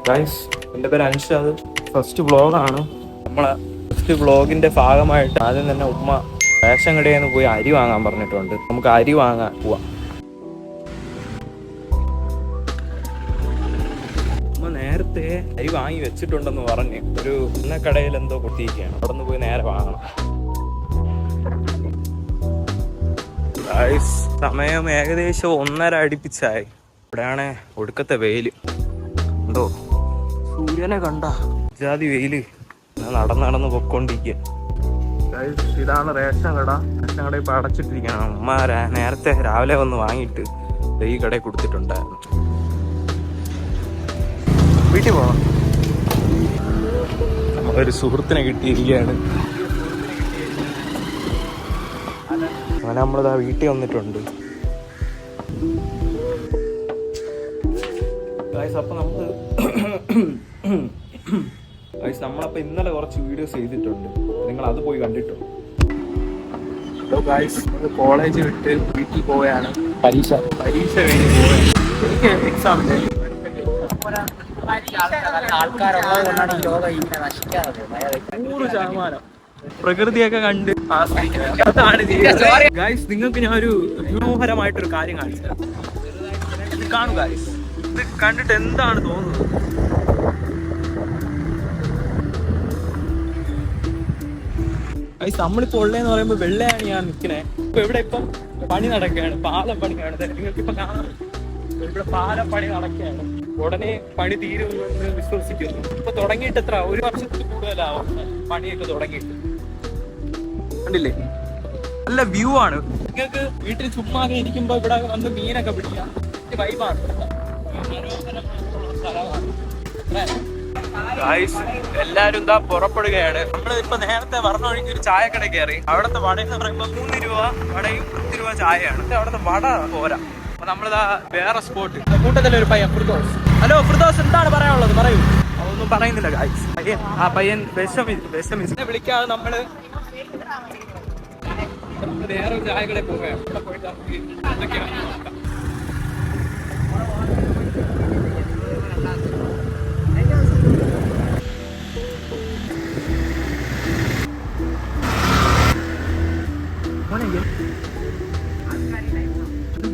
Guys, എൻ്റെ പേര് Anshad. First വ്ളോഗാണ്. നമ്മളെ ഫസ്റ്റ് വ്ളോഗിൻ്റെ ഭാഗമായിട്ട് ആദ്യം തന്നെ ഉമ്മ റേഷൻ കടയിൽ നിന്ന് പോയി അരി വാങ്ങാൻ പറഞ്ഞിട്ടുണ്ട്. നമുക്ക് അരി വാങ്ങാൻ പോവാം. ഉമ്മ നേരത്തെ അരി വാങ്ങി വെച്ചിട്ടുണ്ടെന്ന് പറഞ്ഞ് ഒരു എണ്ണക്കടയിൽ എന്തോ പൊട്ടിയിരിക്കുകയാണ്. അവിടെ നിന്ന് പോയി നേരെ വാങ്ങണം. ഗൈസ്, സമയം ഏകദേശം 1:30 അടുപ്പിച്ചായി. ഇവിടെയാണ് ഒടുക്കത്തെ വെയില്. എന്തോ സൂര്യനെ കണ്ട ജാതി വെയില്. നടന്ന് പൊക്കോണ്ടിരിക്കുക. ഇതാണ് റേഷൻ കട. റേഷൻ കട ഇപ്പൊ അടച്ചിട്ടിരിക്കുകയാണ്. ഉമ്മ നേരത്തെ രാവിലെ വന്ന് വാങ്ങിയിട്ട് ഈ കടയിൽ കൊടുത്തിട്ടുണ്ടായിരുന്നു. വീട്ടിൽ പോവാം. ഒരു സുഹൃത്തിനെ കിട്ടിയിരിക്കുകയാണ്. അങ്ങനെ നമ്മളിതാ വീട്ടിൽ വന്നിട്ടുണ്ട്. അപ്പം നമുക്ക് നമ്മളപ്പോൾ ഇന്നലെ കുറച്ച് വീഡിയോസ് ചെയ്തിട്ടുണ്ട്. നിങ്ങൾ അത് പോയി കണ്ടിട്ടോ? ഹലോ ഗായ്സ്, നമ്മൾ കോളേജ് വിട്ട് വീട്ടിൽ പോവുകയാണ്. പരീക്ഷ കഴിഞ്ഞ് പോവുകയാണ്. എനിക്ക് എക്സാം ഉണ്ട്. 100% പ്രകൃതിയൊക്കെ കണ്ട് ആസ്വദിക്കുന്നത്. ഗായ്സ്, നിങ്ങൾക്ക് ഞാൻ ഒരു മനോഹരമായിട്ടൊരു കാര്യം കാണിച്ചു തരാം. ഇത് കാണുക ഗായ്സ്. ഇത് കണ്ടിട്ട് എന്താണ് തോന്നുന്നത്? നമ്മളിപ്പോ ഉള്ളതെന്ന് പറയുമ്പോൾ വെള്ളയാണ് ഞാൻ നിൽക്കണേ. ഇപ്പൊ ഇവിടെ ഇപ്പം പണി നടക്കുകയാണ്, പാലം പണിയാണ്. നിങ്ങൾക്കിപ്പം കാണാം, ഇവിടെ പാലം പണി നടക്കുകയാണ്. ഉടനെ പണി തീരുമെന്ന് വിശ്വസിക്കുന്നു. ഇപ്പൊ തുടങ്ങിയിട്ട് എത്ര, 1 വർഷത്തിൽ കൂടുതലാവും പണിയൊക്കെ തുടങ്ങിയിട്ട്. കണ്ടില്ലേ, നല്ല വ്യൂ ആണ്. നിങ്ങൾക്ക് വീട്ടിൽ ചുമ്മാ ഇരിക്കുമ്പോ ഇവിടെ വന്ന് മീനൊക്കെ പിടിക്കാം. വൈബാണ്. മനോഹരമായിട്ടുള്ള സ്ഥലമാണ്. എല്ലാരും ഇതാ പുറപ്പെടുകയാണ്. നമ്മൾ ഇപ്പൊ നേരത്തെ പറഞ്ഞ വഴിക്ക് ഒരു ചായക്കട കയറി. അവിടുത്തെ വട എന്ന് പറയുമ്പോൾ 3 രൂപ വടയും 10 രൂപ ചായയാണ്. അവിടുത്തെ വട പോരാ. അപ്പൊ നമ്മളിതാ വേറെ സ്പോട്ട്. കൂട്ടത്തിലൊരു പയ്യൻ ഫിർദോസ്. ഹലോ ഫിർദോസ്, എന്താണ് പറയാനുള്ളത്? പറയൂ. അതൊന്നും പറയുന്നില്ല ഗായ്സ്. ആ പയ്യൻ വിഷമിച്ച് വിളിക്കാതെ നമ്മള് വേറെ ഒരു ചായക്കടയിൽ പോവുകയാണ്. അവിടെ പോയിട്ട് നമുക്ക് എന്തൊക്കെയാണ് നോക്കാം.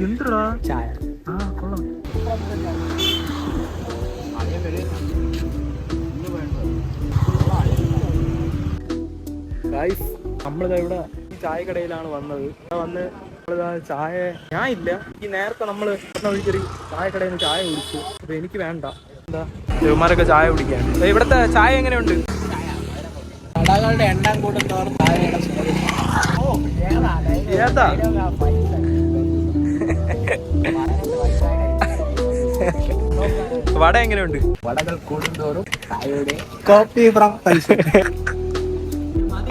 എന്തിടാ ചായ? ആ കൊള്ളാം. ഗൈസ്, നമ്മളിതാ ഇവിടെ ഈ ചായക്കടയിലാണ് വന്നത്. വന്ന് നമ്മളിതാ ചായ ഞാൻ ഇല്ല. ഈ നേരത്തെ നമ്മള് ഒഴിച്ചൊരു ചായക്കടയിൽ നിന്ന് ചായ കുടിച്ചു. അപ്പൊ എനിക്ക് വേണ്ട. എന്താ ചെറുമാരൊക്കെ ചായ കുടിക്കാൻ. ഇവിടുത്തെ ചായ എങ്ങനെയുണ്ട്? കടകളുടെ എണ്ണം കൂടുന്നവർ ഏതാ വട എങ്ങനെയുണ്ട്? വടകൾ കൂടുന്നതോറും ചായയുടെ കോപ്പി ഫ്രം പൈസ.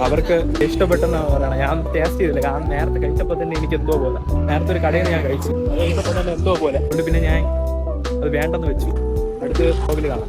അവർക്ക് ഇഷ്ടപ്പെട്ടെന്നാണ് പറയണത്. ഞാൻ ടേസ്റ്റ് ചെയ്തില്ല. കാരണം നേരത്തെ കഴിച്ചപ്പോൾ തന്നെ എനിക്ക് എന്തോ പോലെ. നേരത്തെ ഒരു കടയിൽ നിന്ന് ഞാൻ കഴിച്ചു. അത് കഴിച്ചപ്പോൾ തന്നെ എന്തോ പോലെ. അതുകൊണ്ട് പിന്നെ ഞാൻ അത് വേണ്ടെന്ന് വെച്ചു. അടുത്ത് വ്ളോഗിൽ കാണാം.